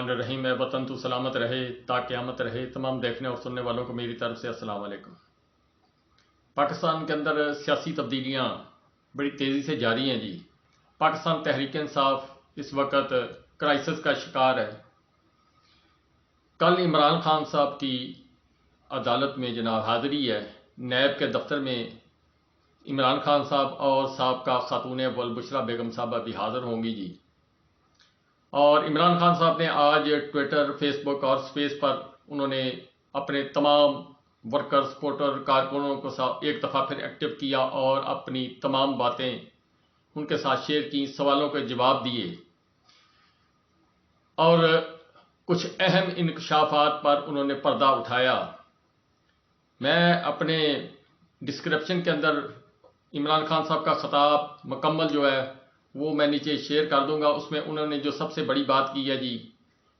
الرحمن الرحیم۔ میں وطن تو سلامت رہے تا قیامت رہے۔ تمام دیکھنے اور سننے والوں کو میری طرف سے السلام علیکم۔ پاکستان کے اندر سیاسی تبدیلیاں بڑی تیزی سے جاری ہیں جی۔ پاکستان تحریک انصاف اس وقت کرائسس کا شکار ہے۔ کل عمران خان صاحب کی عدالت میں جناب حاضری ہے۔ نیب کے دفتر میں عمران خان صاحب اور سابقہ خاتون اول بشرا بیگم صاحبہ بھی حاضر ہوں گی جی۔ اور عمران خان صاحب نے آج ٹویٹر، فیس بک اور سپیس پر انہوں نے اپنے تمام ورکر، سپورٹر، کارکنوں کو ایک دفعہ پھر ایکٹیو کیا اور اپنی تمام باتیں ان کے ساتھ شیئر کی، سوالوں کے جواب دیے اور کچھ اہم انکشافات پر انہوں نے پردہ اٹھایا۔ میں اپنے ڈسکرپشن کے اندر عمران خان صاحب کا خطاب مکمل جو ہے وہ میں نیچے شیئر کر دوں گا۔ اس میں انہوں نے جو سب سے بڑی بات کی ہے جی،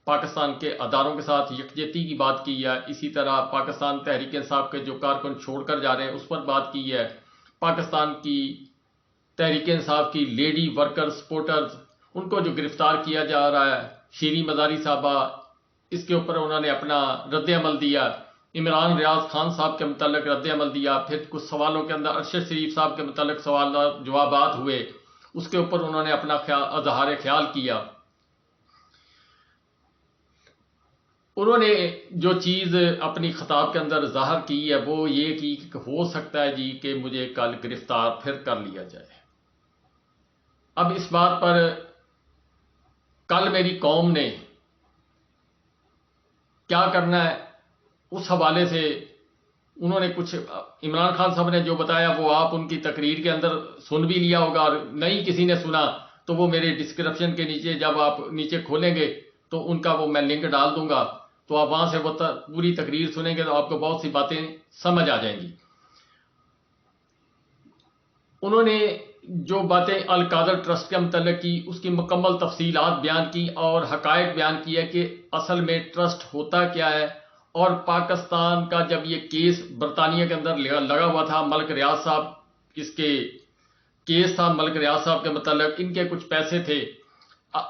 پاکستان کے اداروں کے ساتھ یکجہتی کی بات کی ہے۔ اسی طرح پاکستان تحریک انصاف کے جو کارکن چھوڑ کر جا رہے ہیں اس پر بات کی ہے۔ پاکستان کی تحریک انصاف کی لیڈی ورکر سپورٹرز ان کو جو گرفتار کیا جا رہا ہے، شیریں مزاری صاحبہ، اس کے اوپر انہوں نے اپنا رد عمل دیا۔ عمران ریاض خان صاحب کے متعلق رد عمل دیا۔ پھر کچھ سوالوں کے اندر ارشد شریف صاحب کے متعلق سوالات جوابات ہوئے، اس کے اوپر انہوں نے اپنا اظہار خیال کیا۔ انہوں نے جو چیز اپنی خطاب کے اندر ظاہر کی ہے وہ یہ کہ ہو سکتا ہے جی کہ مجھے کل گرفتار پھر کر لیا جائے۔ اب اس بات پر کل میری قوم نے کیا کرنا ہے اس حوالے سے انہوں نے کچھ عمران خان صاحب نے جو بتایا وہ آپ ان کی تقریر کے اندر سن بھی لیا ہوگا، اور نہیں کسی نے سنا تو وہ میرے ڈسکرپشن کے نیچے جب آپ نیچے کھولیں گے تو ان کا وہ میں لنک ڈال دوں گا، تو آپ وہاں سے وہ پوری تقریر سنیں گے تو آپ کو بہت سی باتیں سمجھ آ جائیں گی۔ انہوں نے جو باتیں القادر ٹرسٹ کے متعلق کی اس کی مکمل تفصیلات بیان کی اور حقائق بیان کیا کہ اصل میں ٹرسٹ ہوتا کیا ہے، اور پاکستان کا جب یہ کیس برطانیہ کے اندر لگا ہوا تھا، ملک ریاض صاحب اس کے کیس تھا، ملک ریاض صاحب کے متعلق ان کے کچھ پیسے تھے،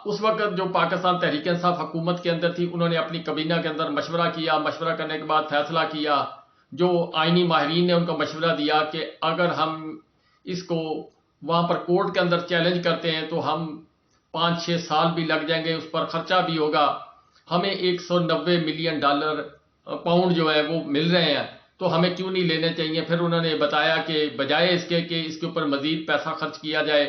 اس وقت جو پاکستان تحریک انصاف حکومت کے اندر تھی انہوں نے اپنی کابینہ کے اندر مشورہ کیا، مشورہ کرنے کے بعد فیصلہ کیا، جو آئینی ماہرین نے ان کو مشورہ دیا کہ اگر ہم اس کو وہاں پر کورٹ کے اندر چیلنج کرتے ہیں تو ہم 5-6 سال بھی لگ جائیں گے، اس پر خرچہ بھی ہوگا، ہمیں $190 ملین پاؤنڈ جو ہے وہ مل رہے ہیں تو ہمیں کیوں نہیں لینے چاہیے۔ پھر انہوں نے بتایا کہ بجائے اس کے کہ اس کے اوپر مزید پیسہ خرچ کیا جائے،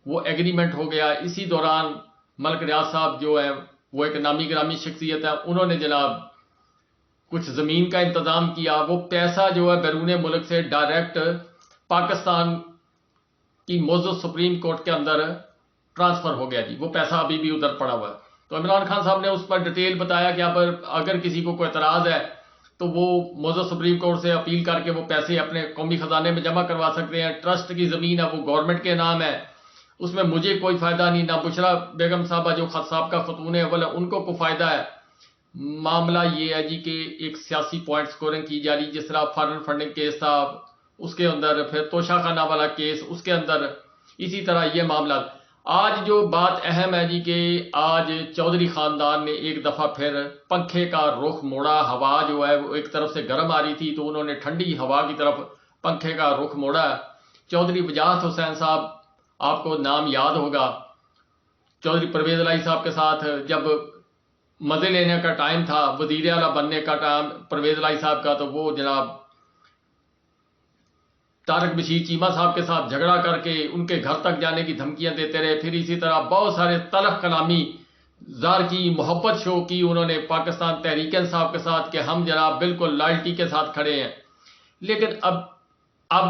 وہ ایگریمنٹ ہو گیا۔ اسی دوران ملک ریاض صاحب جو ہے وہ ایک نامی گرامی شخصیت ہے، انہوں نے جناب کچھ زمین کا انتظام کیا، وہ پیسہ جو ہے بیرون ملک سے ڈائریکٹ پاکستان کی معزز سپریم کورٹ کے اندر ٹرانسفر ہو گیا جی، وہ پیسہ ابھی بھی ادھر پڑا ہوا ہے۔ تو عمران خان صاحب نے اس پر ڈیٹیل بتایا کہ اگر کسی کو کوئی اعتراض ہے تو وہ معزز سپریم کورٹ سے اپیل کر کے وہ پیسے اپنے قومی خزانے میں جمع کروا سکتے ہیں۔ ٹرسٹ کی زمین ہے وہ گورنمنٹ کے نام ہے، اس میں مجھے کوئی فائدہ نہیں، نہ بشرا بیگم صاحبہ جو صابقہ خاتون اول ہے ان کو کوئی فائدہ ہے۔ معاملہ یہ ہے جی کہ ایک سیاسی پوائنٹ سکورنگ کی جا رہی، جس طرح فارن فنڈنگ کیس تھا اس کے اندر، پھر توشہ خانہ والا کیس اس کے اندر، اسی طرح یہ معاملات۔ آج جو بات اہم ہے جی کہ آج چودھری خاندان نے ایک دفعہ پھر پنکھے کا رخ موڑا۔ ہوا جو ہے وہ ایک طرف سے گرم آ رہی تھی تو انہوں نے ٹھنڈی ہوا کی طرف پنکھے کا رخ موڑا۔ چودھری وجاہت حسین صاحب، آپ کو نام یاد ہوگا، چودھری پرویز الہی صاحب کے ساتھ جب مزے لینے کا ٹائم تھا، وزیر اعلیٰ بننے کا ٹائم پرویز الہی صاحب کا، تو وہ جناب طارق بشیر چیمہ صاحب کے ساتھ جھگڑا کر کے ان کے گھر تک جانے کی دھمکیاں دیتے رہے۔ پھر اسی طرح بہت سارے تلخ کلامی زار کی، محبت شو کی انہوں نے پاکستان تحریک انصاف کے ساتھ کہ ہم جناب بالکل لائلٹی کے ساتھ کھڑے ہیں۔ لیکن اب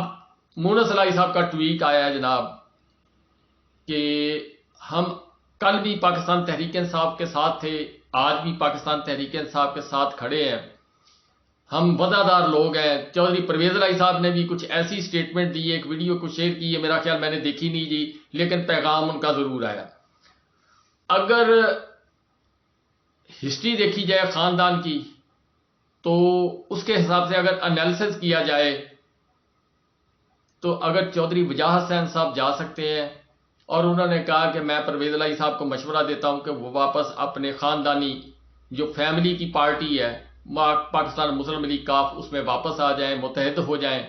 مونس الہی صاحب کا ٹویٹ آیا ہے جناب کہ ہم کل بھی پاکستان تحریک انصاف کے ساتھ تھے، آج بھی پاکستان تحریک انصاف کے ساتھ کھڑے ہیں، ہم وفادار لوگ ہیں۔ چودھری پرویز الہی صاحب نے بھی کچھ ایسی سٹیٹمنٹ دی، ایک ویڈیو کو شیئر کی ہے، میرا خیال میں نے دیکھی نہیں جی، لیکن پیغام ان کا ضرور آیا۔ اگر ہسٹری دیکھی جائے خاندان کی تو اس کے حساب سے اگر انالیسس کیا جائے تو اگر چودھری وجاہت حسین صاحب جا سکتے ہیں، اور انہوں نے کہا کہ میں پرویز الہی صاحب کو مشورہ دیتا ہوں کہ وہ واپس اپنے خاندانی جو فیملی کی پارٹی ہے پاکستان مسلم لیگ کاف، اس میں واپس آ جائیں، متحد ہو جائیں۔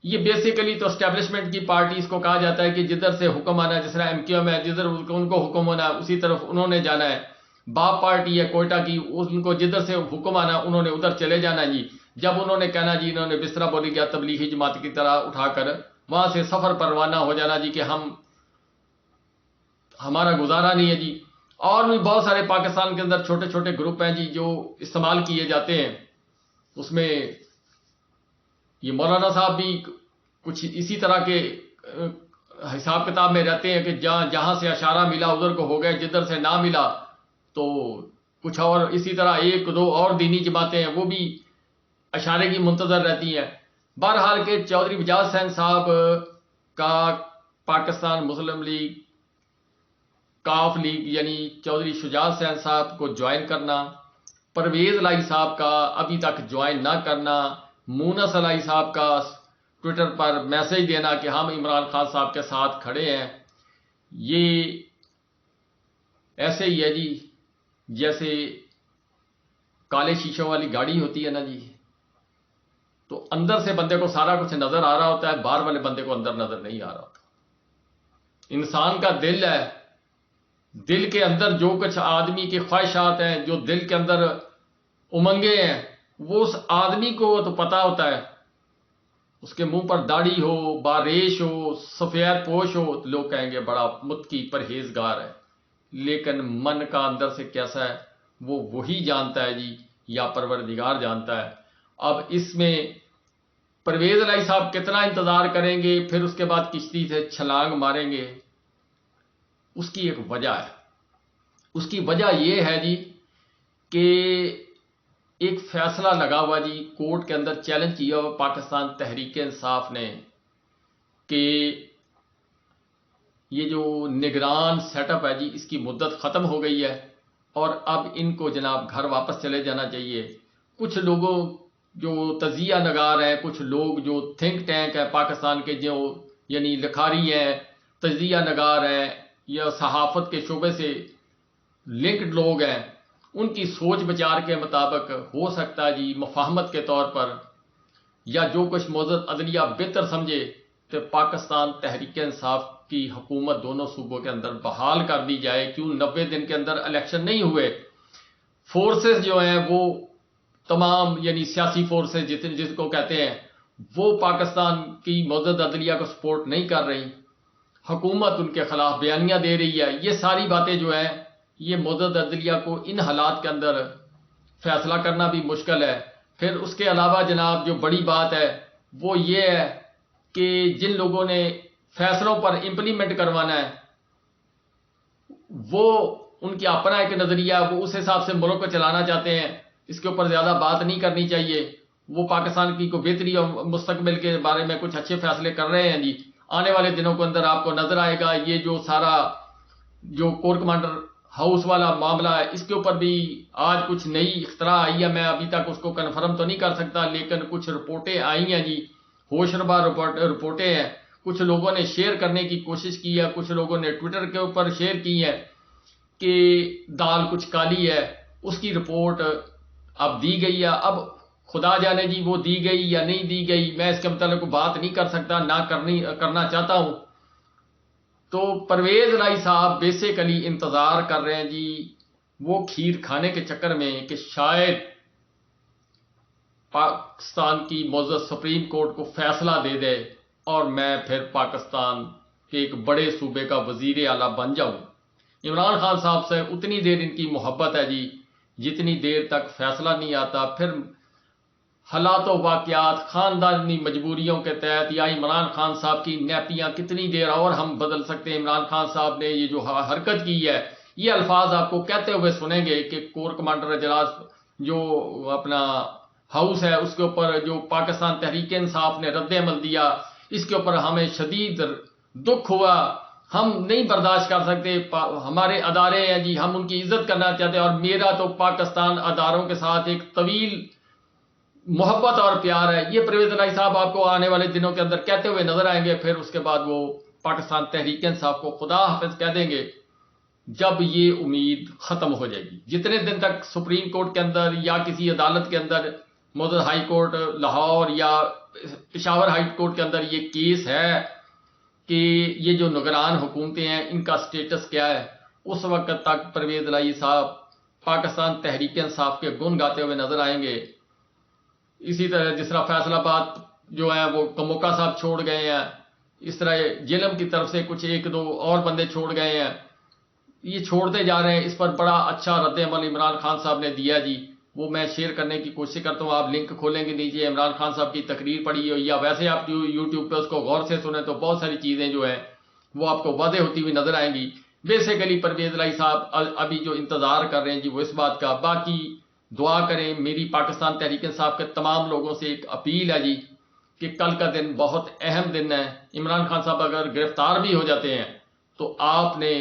یہ بیسیکلی تو اسٹیبلشمنٹ کی پارٹی اس کو کہا جاتا ہے کہ جدھر سے حکم آنا ہے، جس طرح ایم کیو ایم ہے، جدھر ان کو حکم ہونا ہے اسی طرف انہوں نے جانا ہے۔ باپ پارٹی ہے کوئٹہ کی، ان کو جدھر سے حکم آنا انہوں نے ادھر چلے جانا جی۔ جب انہوں نے کہنا جی، انہوں نے بسترا بولی کیا تبلیغی جماعت کی طرح اٹھا کر وہاں سے سفر پر روانہ ہو جانا جی کہ ہمارا گزارا نہیں ہے جی۔ اور بھی بہت سارے پاکستان کے اندر چھوٹے چھوٹے گروپ ہیں جی جو استعمال کیے جاتے ہیں، اس میں یہ مولانا صاحب بھی کچھ اسی طرح کے حساب کتاب میں رہتے ہیں کہ جہاں سے اشارہ ملا ادھر کو ہو گئے، جدھر سے نہ ملا تو کچھ اور، اسی طرح ایک دو اور دینی جماعتیں ہیں وہ بھی اشارے کی منتظر رہتی ہیں۔ بہرحال کے چودھری بجاز حسین صاحب کا پاکستان مسلم لیگ کاف لیگ یعنی چودھری شجاع حسین صاحب کو جوائن کرنا، پرویز الہی صاحب کا ابھی تک جوائن نہ کرنا، مونس الہی صاحب کا ٹویٹر پر میسج دینا کہ ہم عمران خان صاحب کے ساتھ کھڑے ہیں، یہ ایسے ہی ہے جی جیسے کالے شیشوں والی گاڑی ہوتی ہے نا جی، تو اندر سے بندے کو سارا کچھ نظر آ رہا ہوتا ہے، باہر والے بندے کو اندر نظر نہیں آ رہا ہوتا۔ انسان کا دل ہے، دل کے اندر جو کچھ آدمی کی خواہشات ہیں، جو دل کے اندر امنگیں ہیں، وہ اس آدمی کو تو پتا ہوتا ہے۔ اس کے منہ پر داڑھی ہو، باریش ہو، سفید پوش ہو، لوگ کہیں گے بڑا متقی پرہیزگار ہے، لیکن من کا اندر سے کیسا ہے وہ وہی جانتا ہے جی، یا پروردگار جانتا ہے۔ اب اس میں پرویز الہی صاحب کتنا انتظار کریں گے، پھر اس کے بعد کشتی سے چھلانگ ماریں گے، اس کی ایک وجہ ہے۔ اس کی وجہ یہ ہے جی کہ ایک فیصلہ لگا ہوا جی، کورٹ کے اندر چیلنج کیا ہوا پاکستان تحریک انصاف نے کہ یہ جو نگران سیٹ اپ ہے جی، اس کی مدت ختم ہو گئی ہے اور اب ان کو جناب گھر واپس چلے جانا چاہیے۔ کچھ لوگوں جو تجزیہ نگار ہیں، کچھ لوگ جو تھنک ٹینک ہے پاکستان کے، جو یعنی لکھاری ہیں، تجزیہ نگار ہیں یا صحافت کے شعبے سے لنکڈ لوگ ہیں، ان کی سوچ بچار کے مطابق ہو سکتا ہے جی مفاہمت کے طور پر یا جو کچھ معزز عدلیہ بہتر سمجھے تو پاکستان تحریک انصاف کی حکومت دونوں صوبوں کے اندر بحال کر دی جائے۔ کیوں 90 دن کے اندر الیکشن نہیں ہوئے، فورسز جو ہیں وہ تمام یعنی سیاسی فورسز جس کو کہتے ہیں وہ پاکستان کی معزز عدلیہ کو سپورٹ نہیں کر رہی، حکومت ان کے خلاف بیانیاں دے رہی ہے۔ یہ ساری باتیں جو ہیں یہ معزز عدلیہ کو ان حالات کے اندر فیصلہ کرنا بھی مشکل ہے۔ پھر اس کے علاوہ جناب جو بڑی بات ہے وہ یہ ہے کہ جن لوگوں نے فیصلوں پر امپلیمنٹ کروانا ہے وہ ان کی اپنا ایک نظریہ، وہ اس حساب سے ملک کو چلانا چاہتے ہیں، اس کے اوپر زیادہ بات نہیں کرنی چاہیے۔ وہ پاکستان کی کو بہتری اور مستقبل کے بارے میں کچھ اچھے فیصلے کر رہے ہیں جی۔ آنے والے دنوں کے اندر آپ کو نظر آئے گا یہ جو سارا جو کور کمانڈر ہاؤس والا معاملہ ہے، اس کے اوپر بھی آج کچھ نئی اختراع آئی ہے، میں ابھی تک اس کو کنفرم تو نہیں کر سکتا لیکن کچھ رپورٹیں آئی ہیں جی، ہوش ربا رپورٹیں ہیں، کچھ لوگوں نے شیئر کرنے کی کوشش کی ہے، کچھ لوگوں نے ٹویٹر کے اوپر شیئر کی ہے کہ دال کچھ کالی ہے، اس کی رپورٹ اب دی گئی ہے۔ اب خدا جانے جی وہ دی گئی یا نہیں دی گئی، میں اس کے متعلق بات نہیں کر سکتا، نہ کرنا چاہتا ہوں۔ تو پرویز الہی صاحب بیسیکلی انتظار کر رہے ہیں جی وہ کھیر کھانے کے چکر میں کہ شاید پاکستان کی معزز سپریم کورٹ کو فیصلہ دے دے اور میں پھر پاکستان کے ایک بڑے صوبے کا وزیر اعلیٰ بن جاؤں۔ عمران خان صاحب سے اتنی دیر ان کی محبت ہے جی جتنی دیر تک فیصلہ نہیں آتا، پھر حالات و واقعات خاندانی مجبوریوں کے تحت یا عمران خان صاحب کی نیپیاں کتنی دیر اور ہم بدل سکتے ہیں۔ عمران خان صاحب نے یہ جو حرکت کی ہے، یہ الفاظ آپ کو کہتے ہوئے سنیں گے کہ کور کمانڈر اجلاس جو اپنا ہاؤس ہے اس کے اوپر جو پاکستان تحریک انصاف نے رد عمل دیا، اس کے اوپر ہمیں شدید دکھ ہوا، ہم نہیں برداشت کر سکتے، ہمارے ادارے ہیں جی، ہم ان کی عزت کرنا چاہتے ہیں، اور میرا تو پاکستان اداروں کے ساتھ ایک طویل محبت اور پیار ہے۔ یہ پرویز الہی صاحب آپ کو آنے والے دنوں کے اندر کہتے ہوئے نظر آئیں گے، پھر اس کے بعد وہ پاکستان تحریک انصاف کو خدا حافظ کہہ دیں گے۔ جب یہ امید ختم ہو جائے گی. جتنے دن تک سپریم کورٹ کے اندر یا کسی عدالت کے اندر، مدر ہائی کورٹ لاہور یا پشاور ہائی کورٹ کے اندر یہ کیس ہے کہ یہ جو نگران حکومتیں ہیں ان کا سٹیٹس کیا ہے، اس وقت تک پرویز الہی صاحب پاکستان تحریک انصاف کے گن گاتے ہوئے نظر آئیں گے. اسی طرح جس طرح فیصل آباد جو ہیں وہ کموکا صاحب چھوڑ گئے ہیں، اس طرح جیلم کی طرف سے کچھ ایک دو اور بندے چھوڑ گئے ہیں، یہ چھوڑتے جا رہے ہیں. اس پر بڑا اچھا رد عمل عمران خان صاحب نے دیا جی، وہ میں شیئر کرنے کی کوشش کرتا ہوں. آپ لنک کھولیں گے نیچے عمران خان صاحب کی تقریر پڑھی ہو یا ویسے آپ یوٹیوب پہ اس کو غور سے سنیں تو بہت ساری چیزیں جو ہیں وہ آپ کو واضح ہوتی ہوئی نظر آئیں گی. بیسیکلی پرویز الہی صاحب ابھی جو انتظار کر رہے ہیں جی وہ اس بات کا. باقی دعا کریں. میری پاکستان تحریک انصاف کے تمام لوگوں سے ایک اپیل ہے جی کہ کل کا دن بہت اہم دن ہے. عمران خان صاحب اگر گرفتار بھی ہو جاتے ہیں تو آپ نے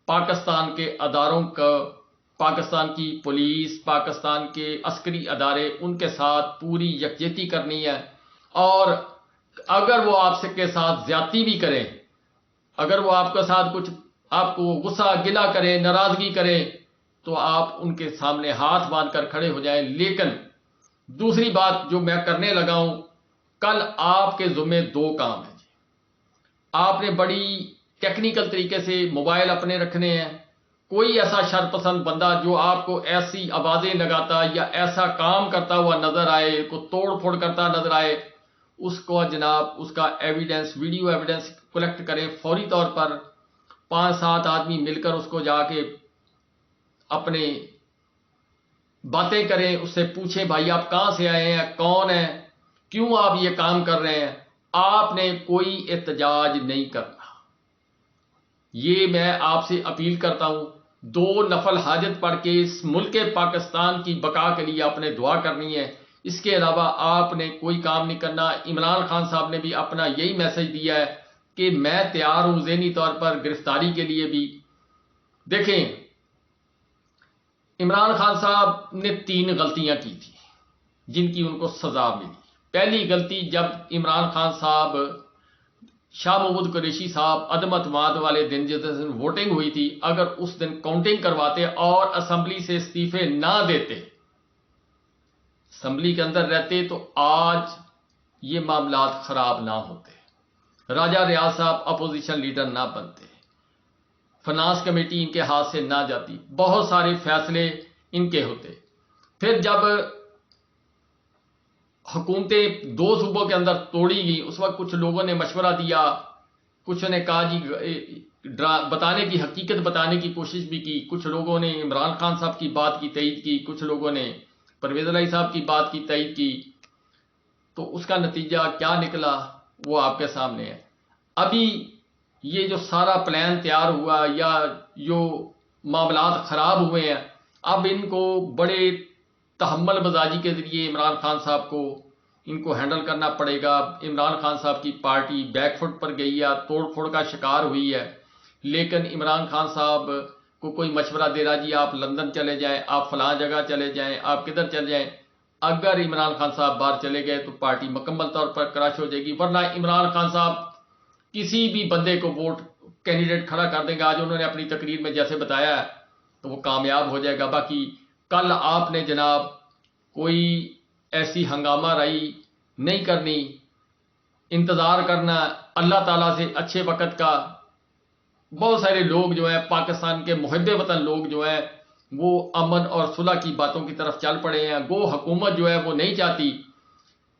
پاکستان کے اداروں کا، پاکستان کی پولیس، پاکستان کے عسکری ادارے، ان کے ساتھ پوری یکجہتی کرنی ہے. اور اگر وہ آپ کے ساتھ زیادتی بھی کریں، اگر وہ آپ کے ساتھ کچھ آپ کو غصہ گلہ کریں، ناراضگی کریں، تو آپ ان کے سامنے ہاتھ باندھ کر کھڑے ہو جائیں. لیکن دوسری بات جو میں کرنے لگا ہوں، کل آپ کے ذمہ دو کام ہیں جی. آپ نے بڑی ٹیکنیکل طریقے سے موبائل اپنے رکھنے ہیں. کوئی ایسا شرپسند بندہ جو آپ کو ایسی آوازیں لگاتا یا ایسا کام کرتا ہوا نظر آئے، کو توڑ پھوڑ کرتا نظر آئے، اس کو جناب اس کا ایویڈنس، ویڈیو ایویڈنس کلیکٹ کریں فوری طور پر. 5-7 آدمی مل کر اس کو جا کے اپنے باتیں کریں، اس سے پوچھیں بھائی آپ کہاں سے آئے ہیں، کون ہیں، کیوں آپ یہ کام کر رہے ہیں. آپ نے کوئی احتجاج نہیں کرنا. یہ میں آپ سے اپیل کرتا ہوں. 2 نفل حاجت پڑھ کے اس ملک پاکستان کی بقا کے لیے آپ نے دعا کرنی ہے. اس کے علاوہ آپ نے کوئی کام نہیں کرنا. عمران خان صاحب نے بھی اپنا یہی میسج دیا ہے کہ میں تیار ہوں ذہنی طور پر گرفتاری کے لیے بھی. دیکھیں عمران خان صاحب نے 3 غلطیاں کی تھی جن کی ان کو سزا ملی. پہلی غلطی، جب عمران خان صاحب، شاہ محمود قریشی صاحب عدم اعتماد والے دن جس دن ووٹنگ ہوئی تھی، اگر اس دن کاؤنٹنگ کرواتے اور اسمبلی سے استعفے نہ دیتے، اسمبلی کے اندر رہتے، تو آج یہ معاملات خراب نہ ہوتے. راجہ ریاض صاحب اپوزیشن لیڈر نہ بنتے، فنانس کمیٹی ان کے ہاتھ سے نہ جاتی، بہت سارے فیصلے ان کے ہوتے. پھر جب حکومتیں 2 صوبوں کے اندر توڑی گئی، اس وقت کچھ لوگوں نے مشورہ دیا، کچھ نے کہا جی بتانے کی، حقیقت بتانے کی کوشش بھی کی. کچھ لوگوں نے عمران خان صاحب کی بات کی تائید کی، کچھ لوگوں نے پرویز الہی صاحب کی بات کی تائید کی. تو اس کا نتیجہ کیا نکلا وہ آپ کے سامنے ہے. ابھی یہ جو سارا پلان تیار ہوا یا جو معاملات خراب ہوئے ہیں، اب ان کو بڑے تحمل مزاجی کے ذریعے عمران خان صاحب کو ان کو ہینڈل کرنا پڑے گا. عمران خان صاحب کی پارٹی بیک فٹ پر گئی ہے، توڑ پھوڑ کا شکار ہوئی ہے. لیکن عمران خان صاحب کو کوئی مشورہ دے رہا جی آپ لندن چلے جائیں، آپ فلاں جگہ چلے جائیں، آپ کدھر چلے جائیں. اگر عمران خان صاحب باہر چلے گئے تو پارٹی مکمل طور پر کراش ہو جائے گی. ورنہ عمران خان صاحب کسی بھی بندے کو ووٹ کینڈیڈیٹ کھڑا کر دیں گے. آج انہوں نے اپنی تقریر میں جیسے بتایا ہے تو وہ کامیاب ہو جائے گا. باقی کل آپ نے جناب کوئی ایسی ہنگامہ رائی نہیں کرنی، انتظار کرنا اللہ تعالیٰ سے اچھے وقت کا. بہت سارے لوگ جو ہیں پاکستان کے محب وطن لوگ جو ہیں وہ امن اور صلح کی باتوں کی طرف چل پڑے ہیں. گو حکومت جو ہے وہ نہیں چاہتی.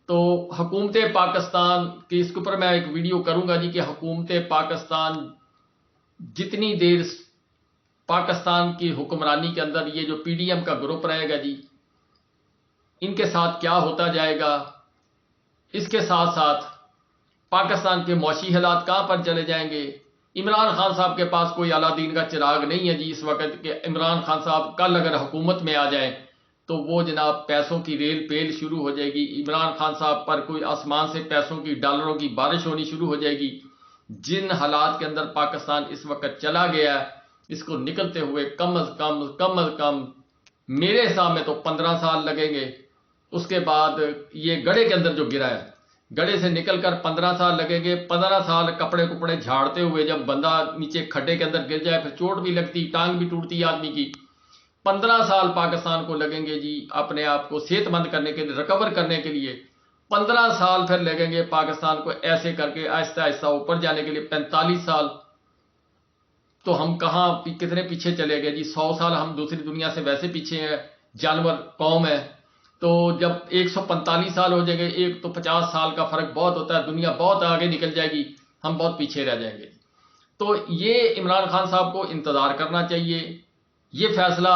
تو حکومت پاکستان کی اس کے اوپر میں ایک ویڈیو کروں گا جی کہ حکومت پاکستان جتنی دیر پاکستان کی حکمرانی کے اندر یہ جو پی ڈی ایم کا گروپ رہے گا جی، ان کے ساتھ کیا ہوتا جائے گا. اس کے ساتھ ساتھ پاکستان کے معاشی حالات کہاں پر چلے جائیں گے. عمران خان صاحب کے پاس کوئی اعلیٰ دین کا چراغ نہیں ہے جی اس وقت کہ عمران خان صاحب کل اگر حکومت میں آ جائیں تو وہ جناب پیسوں کی ریل پیل شروع ہو جائے گی. عمران خان صاحب پر کوئی آسمان سے پیسوں کی، ڈالروں کی بارش ہونی شروع ہو جائے گی. جن حالات کے اندر پاکستان اس وقت چلا گیا ہے، اس کو نکلتے ہوئے کم از کم میرے حساب میں تو 15 سال لگیں گے. اس کے بعد یہ گڑھے کے اندر جو گرا ہے گڑھے سے نکل کر 15 سال لگیں گے. 15 سال کپڑے کپڑے جھاڑتے ہوئے جب بندہ نیچے کھڈے کے اندر گر جائے پھر چوٹ بھی لگتی, ٹانگ بھی ٹوٹتی آدمی کی. 15 سال پاکستان کو لگیں گے جی اپنے آپ کو صحت مند کرنے کے لیے, ریکور کرنے کے لیے. 15 سال پھر لگیں گے پاکستان کو ایسے کر کے آہستہ آہستہ اوپر جانے کے لیے. 45 سال تو ہم کہاں کتنے پیچھے چلے گئے جی. 100 سال ہم دوسری دنیا سے ویسے پیچھے ہیں, جانور قوم ہے. تو جب 145 سال ہو جائیں گے, ایک تو 50 سال کا فرق بہت ہوتا ہے, دنیا بہت آگے نکل جائے گی, ہم بہت پیچھے رہ جائیں گے. تو یہ عمران خان صاحب کو انتظار کرنا چاہیے. یہ فیصلہ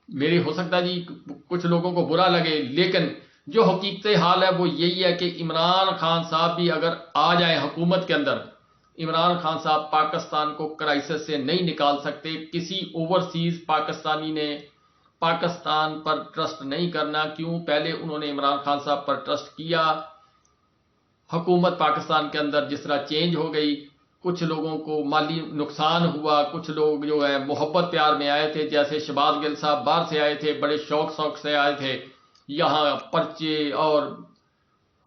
میری ہو سکتا ہے جی کچھ لوگوں کو برا لگے, لیکن جو حقیقت حال ہے وہ یہی ہے کہ عمران خان صاحب بھی اگر آ جائیں حکومت کے اندر, عمران خان صاحب پاکستان کو کرائسس سے نہیں نکال سکتے. کسی اوورسیز پاکستانی نے پاکستان پر ٹرسٹ نہیں کرنا. کیوں؟ پہلے انہوں نے عمران خان صاحب پر ٹرسٹ کیا, حکومت پاکستان کے اندر جس طرح چینج ہو گئی, کچھ لوگوں کو مالی نقصان ہوا, کچھ لوگ جو ہے محبت پیار میں آئے تھے, جیسے شہباز گل صاحب باہر سے آئے تھے, بڑے شوق سے آئے تھے, یہاں پرچے اور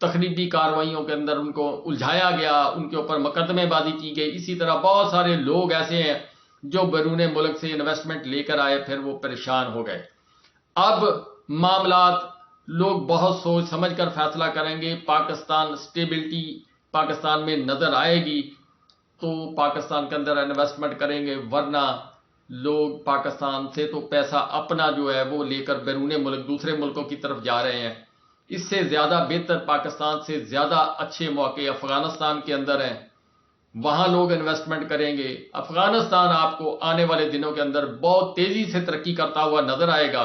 تخریبی کارروائیوں کے اندر ان کو الجھایا گیا, ان کے اوپر مقدمے بازی کی گئی. اسی طرح بہت سارے لوگ ایسے ہیں جو بیرون ملک سے انویسٹمنٹ لے کر آئے, پھر وہ پریشان ہو گئے. اب معاملات لوگ بہت سوچ سمجھ کر فیصلہ کریں گے. پاکستان سٹیبلٹی پاکستان میں نظر آئے گی تو پاکستان کے اندر انویسٹمنٹ کریں گے, ورنہ لوگ پاکستان سے تو پیسہ اپنا جو ہے وہ لے کر بیرون ملک دوسرے ملکوں کی طرف جا رہے ہیں. اس سے زیادہ بہتر, پاکستان سے زیادہ اچھے موقع افغانستان کے اندر ہیں, وہاں لوگ انویسٹمنٹ کریں گے. افغانستان آپ کو آنے والے دنوں کے اندر بہت تیزی سے ترقی کرتا ہوا نظر آئے گا.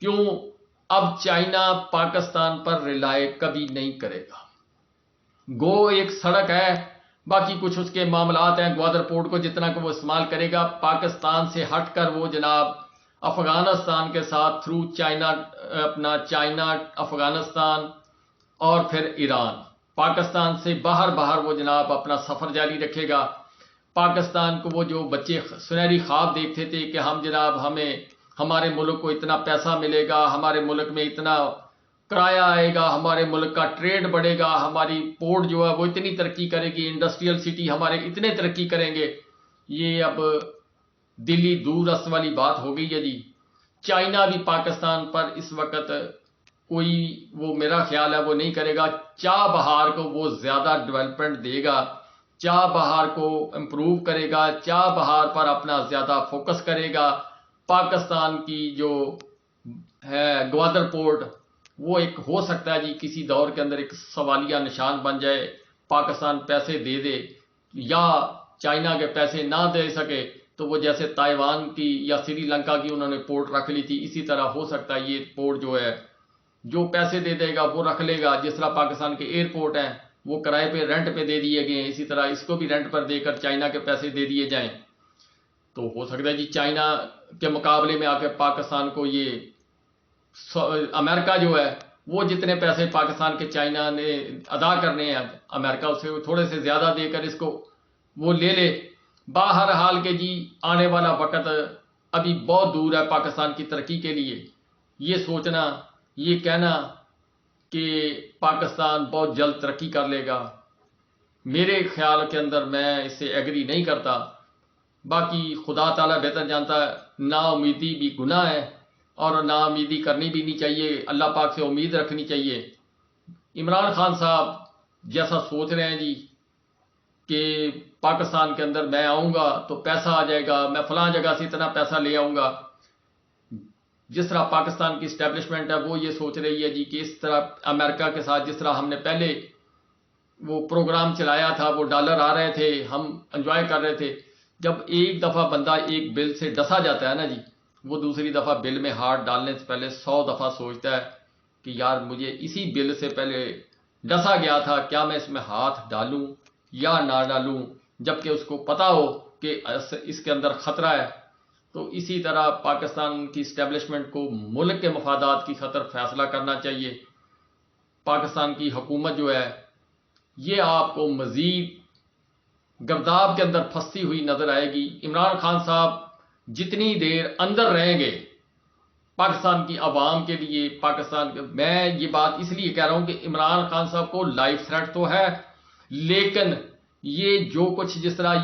کیوں؟ اب چائنا پاکستان پر ریلائے کبھی نہیں کرے گا. گو ایک سڑک ہے, باقی کچھ اس کے معاملات ہیں, گوادر پورٹ کو جتنا کہ وہ استعمال کرے گا. پاکستان سے ہٹ کر وہ جناب افغانستان کے ساتھ تھرو چائنا, اپنا چائنا, افغانستان اور پھر ایران, پاکستان سے باہر وہ جناب اپنا سفر جاری رکھے گا. پاکستان کو وہ جو بچے سنہری خواب دیکھتے تھے کہ ہم جناب ہمارے ملک کو اتنا پیسہ ملے گا, ہمارے ملک میں اتنا کرایہ آئے گا, ہمارے ملک کا ٹریڈ بڑھے گا, ہماری پورٹ جو ہے وہ اتنی ترقی کرے گی, انڈسٹریل سٹی ہمارے اتنے ترقی کریں گے, یہ اب دلی دور رس والی بات ہو گئی ہے جی. چائنا بھی پاکستان پر اس وقت کوئی وہ میرا خیال ہے وہ نہیں کرے گا. چاہ بہار کو وہ زیادہ ڈیولپمنٹ دے گا, چاہ بہار کو امپروو کرے گا, چاہ بہار پر اپنا زیادہ فوکس کرے گا. پاکستان کی جو ہے گوادر پورٹ وہ ایک ہو سکتا ہے جی کسی دور کے اندر ایک سوالیہ نشان بن جائے. پاکستان پیسے دے دے یا چائنا کے پیسے نہ دے سکے تو وہ جیسے تائیوان کی یا سری لنکا کی انہوں نے پورٹ رکھ لی تھی, اسی طرح ہو سکتا ہے یہ پورٹ جو ہے جو پیسے دے دے گا وہ رکھ لے گا. جس طرح پاکستان کے ایئرپورٹ ہیں وہ کرائے پہ رینٹ پہ دے دیے گئے ہیں, اسی طرح اس کو بھی رینٹ پر دے کر چائنا کے پیسے دے دیے جائیں. تو ہو سکتا ہے جی چائنا کے مقابلے میں آ کے پاکستان کو یہ امریکہ جو ہے وہ جتنے پیسے پاکستان کے چائنا نے ادا کرنے ہیں امریکہ اسے تھوڑے سے زیادہ دے کر اس کو وہ لے لے. باہر حال کے جی آنے والا وقت ابھی بہت دور ہے پاکستان کی ترقی کے لیے. یہ سوچنا, یہ کہنا کہ پاکستان بہت جلد ترقی کر لے گا, میرے خیال کے اندر میں اس سے ایگری نہیں کرتا. باقی خدا تعالیٰ بہتر جانتا ہے, نا امیدی بھی گناہ ہے اور نا امیدی کرنی بھی نہیں چاہیے, اللہ پاک سے امید رکھنی چاہیے. عمران خان صاحب جیسا سوچ رہے ہیں جی کہ پاکستان کے اندر میں آؤں گا تو پیسہ آ جائے گا, میں فلاں جگہ سے اتنا پیسہ لے آؤں گا. جس طرح پاکستان کی اسٹیبلشمنٹ ہے وہ یہ سوچ رہی ہے جی کہ اس طرح امریکہ کے ساتھ جس طرح ہم نے پہلے وہ پروگرام چلایا تھا, وہ ڈالر آ رہے تھے, ہم انجوائے کر رہے تھے. جب ایک دفعہ بندہ ایک بل سے ڈسا جاتا ہے نا جی, وہ دوسری دفعہ بل میں ہاتھ ڈالنے سے پہلے 100 دفعہ سوچتا ہے کہ یار مجھے اسی بل سے پہلے ڈسا گیا تھا, کیا میں اس میں ہاتھ ڈالوں یا نہ ڈالوں, جبکہ اس کو پتا ہو کہ اس کے اندر خطرہ ہے. تو اسی طرح پاکستان کی اسٹیبلشمنٹ کو ملک کے مفادات کی خاطر فیصلہ کرنا چاہیے. پاکستان کی حکومت جو ہے یہ آپ کو مزید گرداب کے اندر پھنستی ہوئی نظر آئے گی. عمران خان صاحب جتنی دیر اندر رہیں گے پاکستان کی عوام کے لیے، میں یہ بات اس لیے کہہ رہا ہوں کہ عمران خان صاحب کو لائف تھریٹ تو ہے، لیکن یہ جو کچھ جس طرح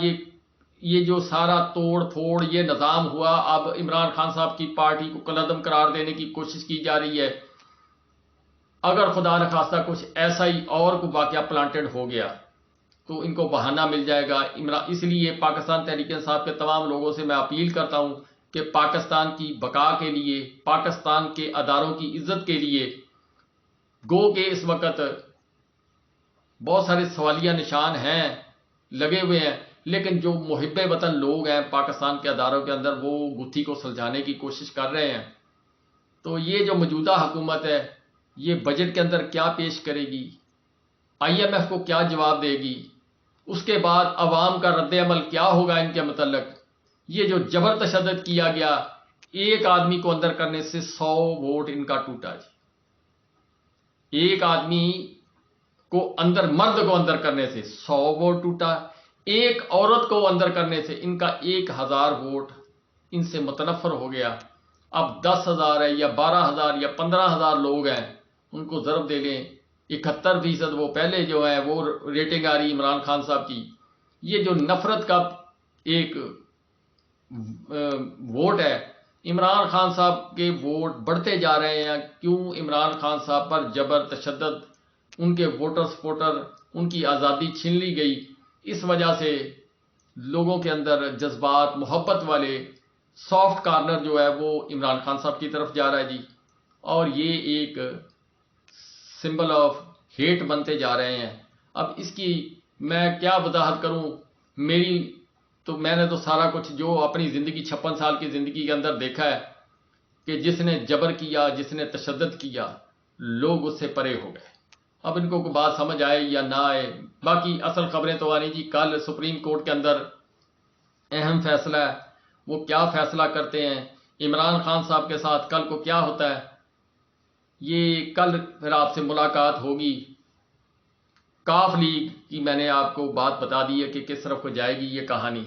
یہ جو سارا توڑ پھوڑ یہ نظام ہوا، اب عمران خان صاحب کی پارٹی کو کالعدم قرار دینے کی کوشش کی جا رہی ہے. اگر خدا نخواستہ کچھ ایسا ہی اور کوئی واقعہ پلانٹڈ ہو گیا تو ان کو بہانہ مل جائے گا. اس لیے پاکستان تحریک انصاف کے تمام لوگوں سے میں اپیل کرتا ہوں کہ پاکستان کی بقا کے لیے، پاکستان کے اداروں کی عزت کے لیے، گو کہ اس وقت بہت سارے سوالیہ نشان ہیں، لگے ہوئے ہیں، لیکن جو محب وطن لوگ ہیں پاکستان کے اداروں کے اندر، وہ گتھی کو سلجھانے کی کوشش کر رہے ہیں. تو یہ جو موجودہ حکومت ہے، یہ بجٹ کے اندر کیا پیش کرے گی، IMF کو کیا جواب دے گی، اس کے بعد عوام کا رد عمل کیا ہوگا ان کے متعلق. یہ جو جبر تشدد کیا گیا، ایک آدمی کو اندر کرنے سے 100 ووٹ ان کا ٹوٹا جی. ایک آدمی کو اندر، مرد کو اندر کرنے سے 100 ووٹ ٹوٹا، ایک عورت کو اندر کرنے سے ان کا 1000 ووٹ ان سے متنفر ہو گیا. اب 10,000 ہے یا 12,000 یا 15,000 لوگ ہیں، ان کو ضرب دے لیں 71%. وہ پہلے جو ہے وہ ریٹنگ آ رہی عمران خان صاحب کی. یہ جو نفرت کا ایک ووٹ ہے، عمران خان صاحب کے ووٹ بڑھتے جا رہے ہیں. کیوں؟ عمران خان صاحب پر جبر تشدد، ان کے ووٹر سپورٹر، ان کی آزادی چھین لی گئی. اس وجہ سے لوگوں کے اندر جذبات، محبت والے سافٹ کارنر جو ہے وہ عمران خان صاحب کی طرف جا رہا ہے جی. اور یہ ایک سمبل آف ہیٹ بنتے جا رہے ہیں. اب اس کی میں کیا وضاحت کروں؟ میں نے تو سارا کچھ جو اپنی زندگی 56 سال کی زندگی کے اندر دیکھا ہے کہ جس نے جبر کیا، جس نے تشدد کیا، لوگ اس سے پرے ہو گئے. اب ان کو کوئی بات سمجھ آئے یا نہ آئے، باقی اصل خبریں تو آنی جی. کل سپریم کورٹ کے اندر اہم فیصلہ ہے، وہ کیا فیصلہ کرتے ہیں، عمران خان صاحب کے ساتھ کل کو کیا ہوتا ہے، یہ کل پھر آپ سے ملاقات ہوگی. کاف لیگ کی میں نے آپ کو بات بتا دی ہے کہ کس طرف کو جائے گی یہ کہانی.